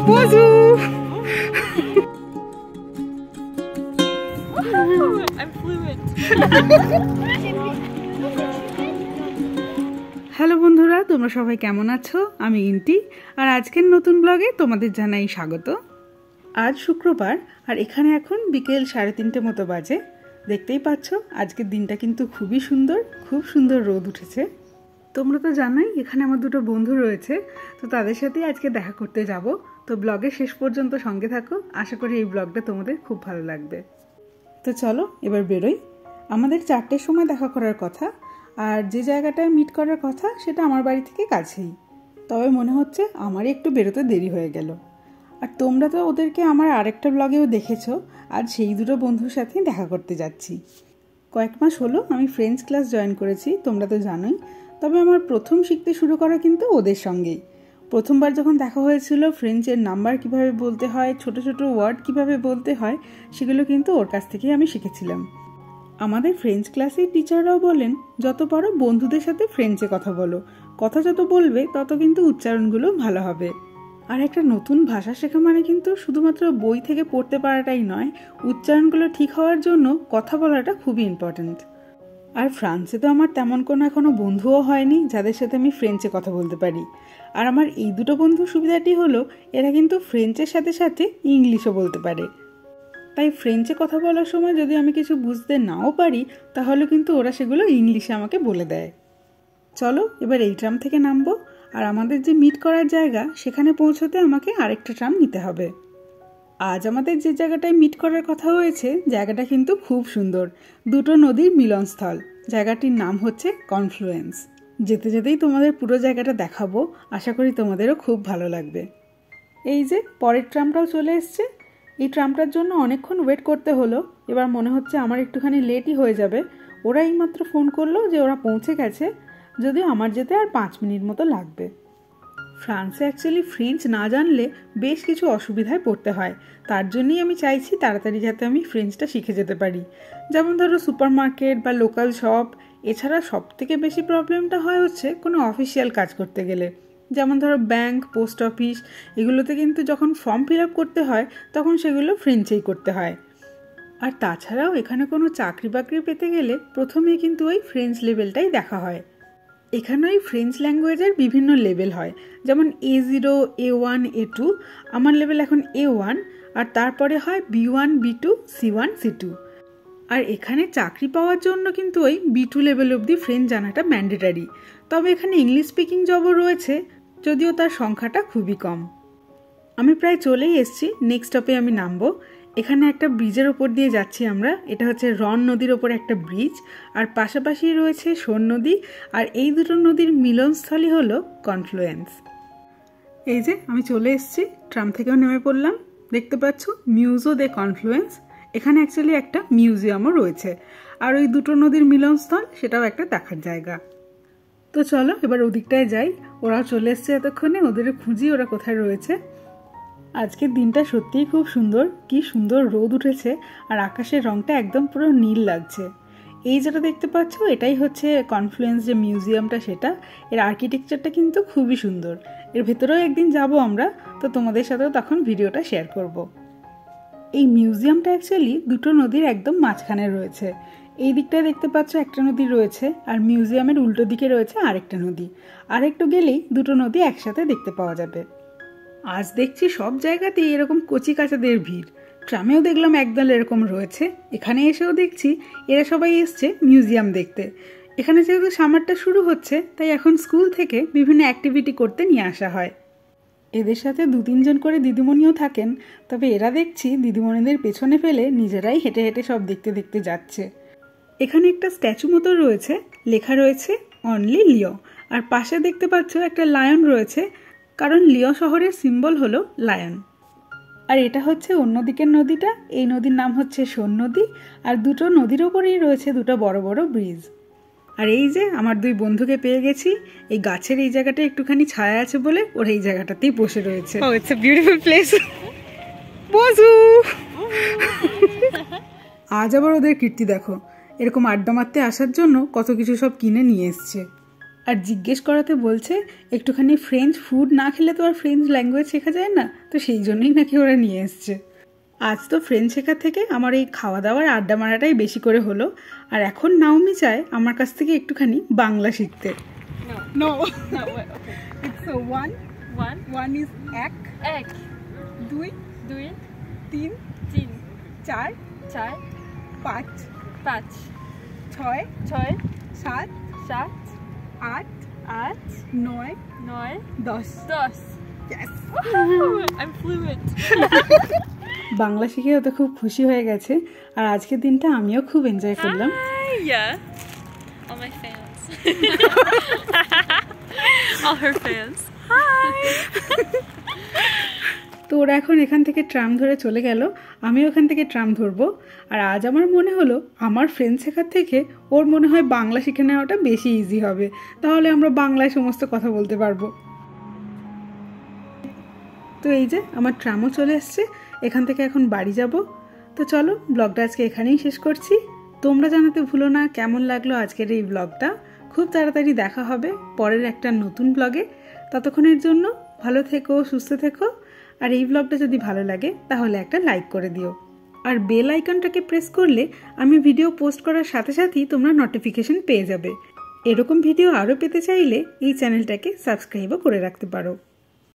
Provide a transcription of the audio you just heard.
Bonjour. I'm fluent. Hello বন্ধুরা, তোমরা সবাই কেমন আছো? আমি ইন্টি, আর আজকের নতুন ব্লগে তোমাদের জানাই স্বাগত। আজ শুক্রবার, আর এখানে এখন বিকেল 3:30 মতো বাজে। দেখতেই পাচ্ছ আজকের দিনটা কিন্তু খুবই সুন্দর, খুব সুন্দর রোদ উঠেছে। তোমরা তো জানোই এখানে আমার দুটো বন্ধু রয়েছে, তো তাদের সাথেই আজকে দেখা করতে যাব। তো ব্লগের শেষ পর্যন্ত সঙ্গে থাকো, আশা করি এই ব্লগটা তোমাদের খুব ভালো লাগবে। তো চলো এবার বেরোই। আমাদের 4টের সময় দেখা করার কথা, আর যে জায়গাটায় মিট করার কথা সেটা আমার বাড়ি থেকে কাছেই। তবে মনে হচ্ছে আমারই একটু বেরোতে দেরি হয়ে গেল। আর তোমরা তো ওদেরকে আমার আরেকটা ব্লগেও দেখেছো। আজ সেই দুটো বন্ধুর সাথেই দেখা করতে যাচ্ছি। কয়েক মাস হলো আমি ফ্রেঞ্চ ক্লাস জয়েন করেছি, তোমরা তো জানোই। তবে আমার প্রথম শিখতে শুরু করা কিন্তু ওদের সঙ্গেই। প্রথমবার যখন দেখা হয়েছিল ফ্রেঞ্চের নাম্বার কিভাবে বলতে হয়, ছোট ছোট ওয়ার্ড কিভাবে বলতে হয়, সেগুলো কিন্তু ওর কাছ থেকেই আমি শিখেছিলাম। আমাদের ফ্রেঞ্চ ক্লাসের টিচাররাও বলেন যত পারো বন্ধুদের সাথে ফ্রেঞ্চে কথা বলো, কথা যত বলবে তত কিন্তু উচ্চারণগুলো ভালো হবে। আর একটা নতুন ভাষা শেখা মানে কিন্তু শুধুমাত্র বই থেকে পড়তে পারাটাই নয়, উচ্চারণগুলো ঠিক হওয়ার জন্য কথা বলাটা খুবই ইম্পর্ট্যান্ট। আর ফ্রান্সে তো আমার তেমন কোনো এখনও বন্ধুও হয়নি যাদের সাথে আমি ফ্রেঞ্চে কথা বলতে পারি। আর আমার এই দুটো বন্ধুর সুবিধাটি হলো এরা কিন্তু ফ্রেঞ্চের সাথে সাথে ইংলিশও বলতে পারে। তাই ফ্রেঞ্চে কথা বলার সময় যদি আমি কিছু বুঝতে নাও পারি, তাহলে কিন্তু ওরা সেগুলো ইংলিশে আমাকে বলে দেয়। চলো এবার এই ট্রাম থেকে নামবো, আর আমাদের যে মিট করার জায়গা সেখানে পৌঁছতে আমাকে আরেকটা ট্রাম নিতে হবে। আজ আমাদের যে জায়গাটায় মিট করার কথা হয়েছে জায়গাটা কিন্তু খুব সুন্দর, দুটো নদীর মিলনস্থল। জায়গাটির নাম হচ্ছে কনফ্লুয়েন্স। যেতে যেতেই তোমাদের পুরো জায়গাটা দেখাবো, আশা করি তোমাদেরও খুব ভালো লাগবে। এই যে পরের ট্রামটাও চলে এসছে। এই ট্রামটার জন্য অনেকক্ষণ ওয়েট করতে হলো। এবার মনে হচ্ছে আমার একটুখানি লেটই হয়ে যাবে। ওরা এইমাত্র ফোন করলো যে ওরা পৌঁছে গেছে, যদিও আমার যেতে আর 5 মিনিট মতো লাগবে। ফ্রান্সে অ্যাকচুয়ালি ফ্রেঞ্চ না জানলে বেশ কিছু অসুবিধায় পড়তে হয়। তার জন্যই আমি চাইছি তাড়াতাড়ি যাতে আমি ফ্রেঞ্চটা শিখে যেতে পারি। যেমন ধরো সুপারমার্কেট বা লোকাল শপ। এছাড়া সবথেকে বেশি প্রবলেমটা হয় হচ্ছে কোনো অফিসিয়াল কাজ করতে গেলে। যেমন ধরো ব্যাংক, পোস্ট অফিস, এগুলোতে কিন্তু যখন ফর্ম ফিল আপ করতে হয় তখন সেগুলো ফ্রেঞ্চেই করতে হয়। আর তাছাড়াও এখানে কোনো চাকরি বাকরি পেতে গেলে প্রথমেই কিন্তু ওই ফ্রেঞ্চ লেভেলটাই দেখা হয়। এখানে ওই ফ্রেঞ্চ ল্যাঙ্গুয়েজের বিভিন্ন লেভেল হয়, যেমন A0, A1, A2। আমার লেভেল এখন A1, আর তারপরে হয় B1, B2, C1, C2। আর এখানে চাকরি পাওয়ার জন্য কিন্তু ওই B2 লেভেল অবধি ফ্রেঞ্চ জানাটা ম্যান্ডেটারি। তবে এখানে ইংলিশ স্পিকিং জবও রয়েছে, যদিও তার সংখ্যাটা খুবই কম। আমি প্রায় চলেই এসেছি, নেক্সট স্টপে আমি নামবো। এখানে একটা ব্রিজের ওপর দিয়ে যাচ্ছি আমরা। এটা হচ্ছে রন নদীর ওপর একটা ব্রিজ, আর পাশাপাশি রয়েছে সোন নদী। আর এই দুটো নদীর মিলনস্থলই হলো কনফ্লুয়েন্স। এই যে আমি চলে এসেছি, ট্রাম থেকেও নেমে পড়লাম। দেখতে পাচ্ছ মিউজো দে কনফ্লুয়েন্স। এখানে অ্যাকচুয়ালি একটা মিউজিয়ামও রয়েছে, আর ওই দুটো নদীর মিলনস্থল সেটাও একটা দেখার জায়গা। তো চলো এবার ওদিকটায় যাই। ওরাও চলে এসছে এতক্ষণে, ওদের খুঁজি ওরা কোথায় রয়েছে। আজকের দিনটা সত্যিই খুব সুন্দর, কি সুন্দর রোদ উঠেছে, আর আকাশের রংটা একদম পুরো নীল লাগছে। এই যেটা দেখতে পাচ্ছ এটাই হচ্ছে কনফ্লুয়েন্স যে মিউজিয়ামটা, সেটা। এর আর্কিটেকচারটা কিন্তু খুবই সুন্দর। এর ভেতরেও একদিন যাব আমরা, তো তোমাদের সাথেও তখন ভিডিওটা শেয়ার করব। এই মিউজিয়ামটা অ্যাকচুয়ালি দুটো নদীর একদম মাঝখানে রয়েছে। এই দিকটায় দেখতে পাচ্ছ একটা নদী রয়েছে, আর মিউজিয়ামের উল্টো দিকে রয়েছে আরেকটা নদী। আর একটু গেলেই দুটো নদী একসাথে দেখতে পাওয়া যাবে। আজ দেখছি সব জায়গাতেই এরকম কচি কাচাদের ভিড়। ট্রামেও দেখলাম একদল এরকম রয়েছে। এখানে এসেও দেখছি এরা সবাই এসছে মিউজিয়াম দেখতে। এখানে যেহেতু সামারটা শুরু হচ্ছে, তাই এখন স্কুল থেকে বিভিন্ন অ্যাক্টিভিটি করতে নিয়ে আসা হয়। এদের সাথে 2-3 জন করে দিদিমণিও থাকেন, তবে এরা দেখছি দিদিমণিদের পেছনে ফেলে নিজেরাই হেঁটে হেঁটে সব দেখতে দেখতে যাচ্ছে। এখানে একটা স্ট্যাচু মতো রয়েছে, লেখা রয়েছে অনলি লিও। আর পাশে দেখতে পাচ্ছ একটা লায়ন রয়েছে, কারণ লিও শহরের সিম্বল হলো লায়ন। আর এটা হচ্ছে অন্যদিকের নদীটা, এই নদীর নাম হচ্ছে সোন নদী। আর দুটো নদীর ওপরেই রয়েছে দুটো বড় বড় ব্রিজ। আর এই যে আমার 2 বন্ধুকে পেয়ে গেছি। এই গাছের এই জায়গাটা একটুখানি ছায়া আছে বলে ওরা এই জায়গাটাতেই বসে রয়েছে। ও ইটস আ বিউটিফুল প্লেস। আজ আবার ওদের কীর্তি দেখো, এরকম আড্ডা মারতে আসার জন্য কত কিছু সব কিনে নিয়ে এসছে। আর জিজ্ঞেস করাতে বলছে একটুখানি ফ্রেঞ্চ ফুড না খেলে তো আর ফ্রেঞ্চ ল্যাঙ্গুয়েজ শেখা যায় না, তো সেই জন্যই নাকি ওরা নিয়ে এসছে। আজ তো ফ্রেঞ্চ শেখার থেকে আমার এই খাওয়া দাওয়ার আড্ডা মারাটাই বেশি করে হলো। আর এখন নাওমি চায় আমার কাছ থেকে একটুখানি বাংলা শিখতে। No. Wait, okay. It's a one. One is ek. Dui. Teen. Char. Panch. Choy. Sat. Aat. Noy. Dos. Yes. I'm fluent. Bangla শিখে তো খুব খুশি হয়ে গেছে, আর আজকের দিনটা আমিও খুব এনজয় করলাম। Yeah. All my fans. All her fans. Hi. তো ওরা এখন এখান থেকে ট্রাম ধরে চলে গেল, আমি ওখান থেকে ট্রাম ধরবো। আর আজ আমার মনে হলো আমার ফ্রেঞ্চ শেখার থেকে ওর মনে হয় বাংলা শিখে নেওয়াটা বেশি ইজি হবে, তাহলে আমরা বাংলায় সমস্ত কথা বলতে পারবো। তো এই যে আমার ট্রামও চলে এসছে, এখান থেকে এখন বাড়ি যাব। তো চলো ব্লগটা আজকে এখানেই শেষ করছি। তোমরা জানাতে ভুলো না কেমন লাগলো আজকের এই ব্লগটা। খুব তাড়াতাড়ি দেখা হবে পরের একটা নতুন ব্লগে। ততক্ষণের জন্য ভালো থেকো, সুস্থ থেকো। আর এই ব্লগটা যদি ভালো লাগে তাহলে একটা লাইক করে দিও, আর বেল আইকনটাকে প্রেস করলে আমি ভিডিও পোস্ট করার সাথে সাথেই তোমরা নোটিফিকেশন পেয়ে যাবে। এরকম ভিডিও আরও পেতে চাইলে এই চ্যানেলটাকে সাবস্ক্রাইবও করে রাখতে পারো।